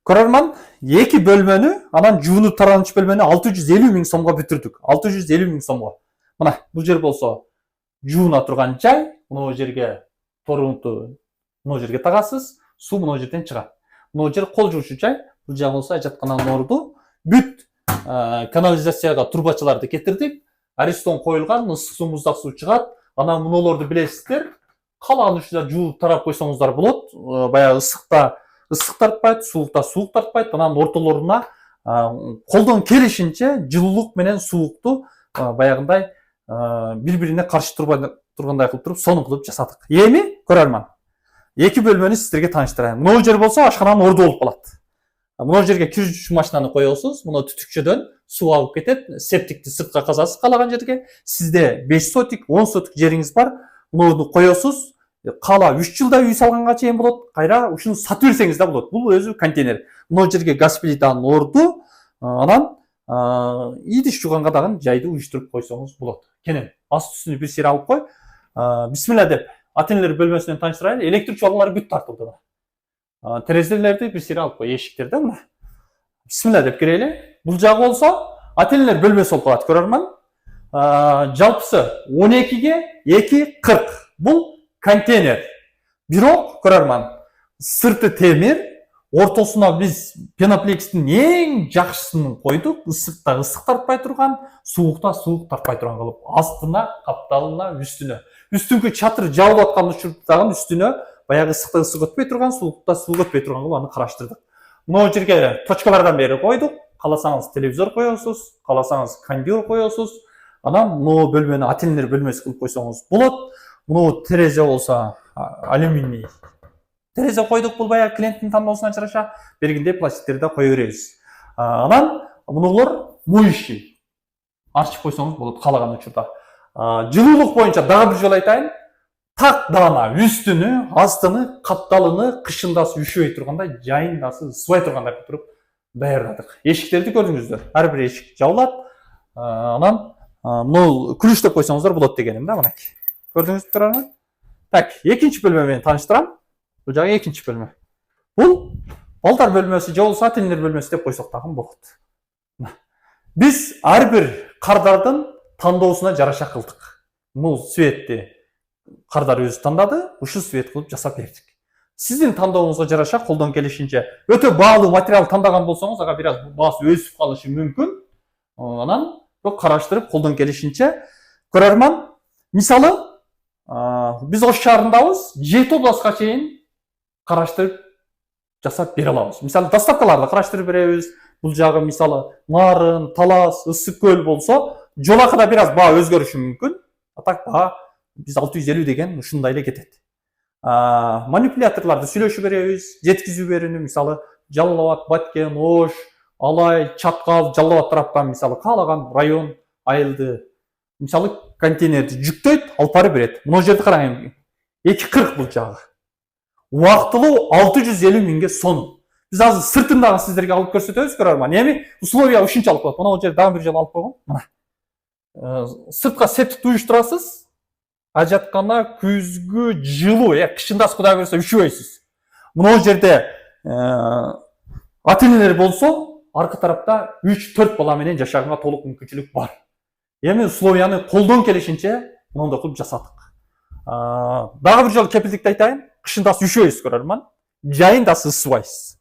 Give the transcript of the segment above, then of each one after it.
Көрерman, екі бөлмені, анан жуынып тараныш бөлмені 650 мың сомға бүтірдік. 650 мың сомға. Мына, бұл жер болса, жуына тұрған жай, мұны жерге торунту, мұны жерге тағасыз, су мұны жерден шығады. Мұны жер қол жуушу жай, бұл жағы болса, жатқанан орды. Бүт канализацияға турбачыларды кетірдік. Аристон қойылған, ысық су, мұздақ су шығады. Ана мұныларды білесіздер. Қалаған үшіде жуып тарап қойсаңыздар болады. Баяғы ысық тартпайды, суықта суық тартпайды. Анан орталарына қолдан келишинче жылулық менен суықты баяғындай бір-біріне қаршы тұрғандай қылып тұрып, соны қылып жасадық. Эми, көрерман, екі бөлмені сіздерге таныштырайын. Мына жер болса, ашқанан орды болып қалады. Мына жерге киргизүүчү машинаны коесуз, мына түтүкчөдөн суу агып кетет, септикти сыртка казасыз каалаган жерге. Сизде 5 сотик, 10 сотик жериңиз бар, муну коесуз. Кала 3 жылда үй салганга чейин болот, кайра ушуну сатып берсеңиз да болот. Бул өзү контейнер. Мына жерге газ плитанын орду, анан идиш жуганга дагы жайды уюштуруп койсоңуз болот. Кенен аст үстүнө бир сер алып кой. Бисмилла деп ательнер бөлмөсүнөн тааныштырайын. Электр чуалгалары бүт тартылды. Терезелерди бир сер алып кой, эшиктерди мына. Бисмилла деп кирели. Бул жагы болсо ательнер бөлмөсү болуп калат, көрөрмөн. Жалпысы 12ге 240. Бул контейнер. Бирок, көрөрмөн, сырты темир, ортосуна биз пеноплексtin эң жакшысын койдук. Ысыкта ысык тартпай турган, суукта суук тартпай турган кылып, астына, капталына, үстүнө. Үстүнкү чатыр жабылып аткан учурдагы үстүнө баягы ысыкта ысык өтпөй турган, суукта суук өтпөй турган кылып аны караштырдык. Мына жерге точкалардан бери койдук. Кааласаңыз телевизор коесуз, кааласаңыз кондер коесуз. Анан мына бөлмөнү ательнер бөлмөсү кылып койсоңуз болот. Мына терезе болсо алюминий терезе койдук. Бул баягы клиенттин тандоосуна жараша бергиндей пластиктерди кое беребиз. Анан мунулар моющий ачып койсоңуз болот каалаган учурда. Жылуулук боюнча дагы бир жолу айтайын. Так даана үстүнү, астыны, капталыны кышындасы үшөй тургандай, жайындасы ысыбай тургандай кылып туруп даярдадык. Эшиктерди көрдүңүздөр. Ар бир эшик жабылат. Анан муну күлүштөп койсоңуздар болот дегеним да, мына. Көрдүңүздүр турармы? Так, экинчи бөлмө менен тааныштырам. Бул жагы экинчи бөлмө. Бул балдар бөлмөсү же болбосо ательнер бөлмөсү деп койсок дагы болот. Биз ар бир кардардын тандоосуна жараша кылдык. Бул светти кардар өзү тандады, ушул свет кылып жасап бердик. Сиздин тандооңузга жараша колдон келишинче өтө баалуу материал тандаган болсоңуз, ага бир аз баасы өсүп калышы мүмкүн. Анан караштырып колдон келишинче көрөрман, мисалы биз Ош шаарындабыз, 7 областка чейин караштырып жасап бере алабыз. Мисалы доставкаларды караштырып беребиз. Бул жагы мисалы Нарын, Талас, Ысык көл болсо, жол акыда бир аз баа өзгөрүшү мүмкүн. Так баа биз 650 деген ушундай эле кетет. Манипуляторларды сүйлөшүп беребиз, жеткизүү берүүнү мисалы Жалал Абад, Баткен, Ош, Алай, Чаткал, Жалал Абад тараптан мисалы каалаган район, айылды мисалы контейнерди жүктөйт, алып барып берет. Мына жерди караңыз. 240 бул жагы. Убактылуу 650 миңге сон. Биз азыр сыртындагы сиздерге алып көрсөтөбүз, көрөрмөн. Эми условия ушунчалык болот. Мына жерди дагы бир жолу алып койгон. Мына. Сыртка септик уюштурасыз. Ажатканда күзгү жылуу, кышындасы Кудай берсе үшүбөйсүз. Мына жерде ательнер болсо, аркы тарапта 3-4 бала менен жашаганга толук мүмкүнчүлүк бар. Эми условияны колдон келишинче мындай кылып жасадык. Дагы бир жолу кепилдикти айтайын. Кышындасы үшөйсүз, көрөрмөн. Жайындасы ысыбайсыз.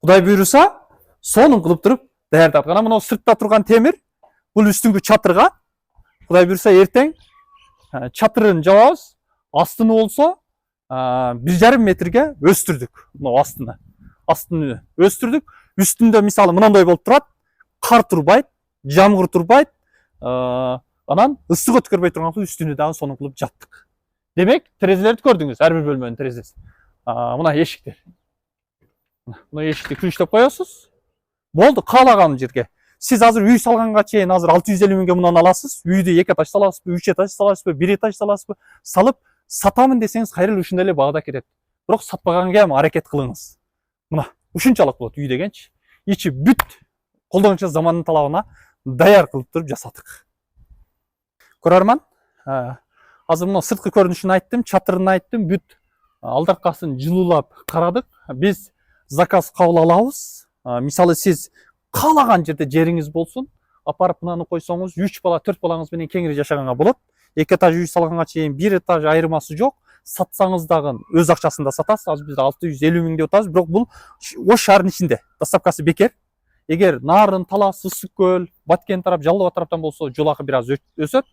Кудай буйруса, сонун кылып туруп даярдадык. Анан мына сыртта турган темир, бул үстүнгү чатырга. Кудай буйруса, эртең чатырын жабабыз. Астыны болсо 1,5 метрге өстүрдүк. Мына астыны. Астыны өстүрдүк. Үстүндө мисалы мындай болуп турат. Кар турбайт, жамгыр турбайт. Анан ысык өткөрбөй турган үстүнү дагы сонун кылып жаптык. Демек, терезелерди көрдүңүз, ар бир бөлмөнүн терезеси. Мына эшиктер. Мына эшикти күчтөп коесуз. Болду, каалаган жерге. Сиз азыр үй салганга чейин азыр 650 миңге мындан аласыз. Үйдү 2 этаж саласызбы, 3 этаж саласызбы, 1 этаж саласызбы? Салып сатамын десеңиз, кайрыл ушундай эле баада керет. Бирок сатпаганга эми аракет кылыңыз. Мына, ушунчалык болот үй дегенчи. Ичи бүт колдончу замандын талабына даяр кылып туруп жасадык. Көрөрман, азыр мына сырткы көрүнүшүн айттым, чатырын айттым, бүт алдаркасын жылуулап карадык. Биз заказ кабыл алабыз. Мисалы сиз каалаган жерде жериңиз болсун, апарып мынаны койсоңуз 3 бала 4 балаңыз менен кеңири жашаганга болот. 2 этаж үй салганга чейин 1 этаж айырмасы жок. Сатсаңыз дагы өз акчасында сатасыз. Азыр биз 650 миң деп атабыз, бирок бул Ош шаарынын ичинде. Доставкасы бекер. Эгер Нарын, Талас, Ысык көл, Баткен тарап, Жалал Абад тараптан болсо жол акы бир аз өсөт.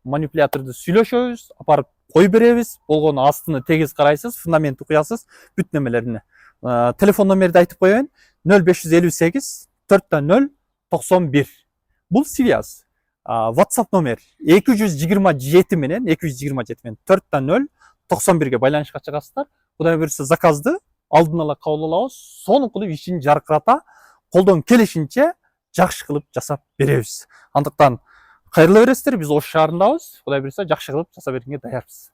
Манипуляторду сүйлөшөбүз, апарып кой беребиз. Болгону астыны тегиз карайсыз, фундаментти куясыз, бүт немелерине. Телефон номерди айтып коеюн: 0558 400 91. Бул связь. WhatsApp номер 227 менен 400 91ге байланышка чыгасыздар. Кудай буюрса заказды алдын ала кабыл алабыз. Сонун кылып ишин жаркырата, колдон келишинче жакшы кылып жасап беребиз. Андыктан кайрыла бересиздер. Биз Ош шаарындабыз. Кудай буюрса жакшы кылып жасап бергенге даярбыз.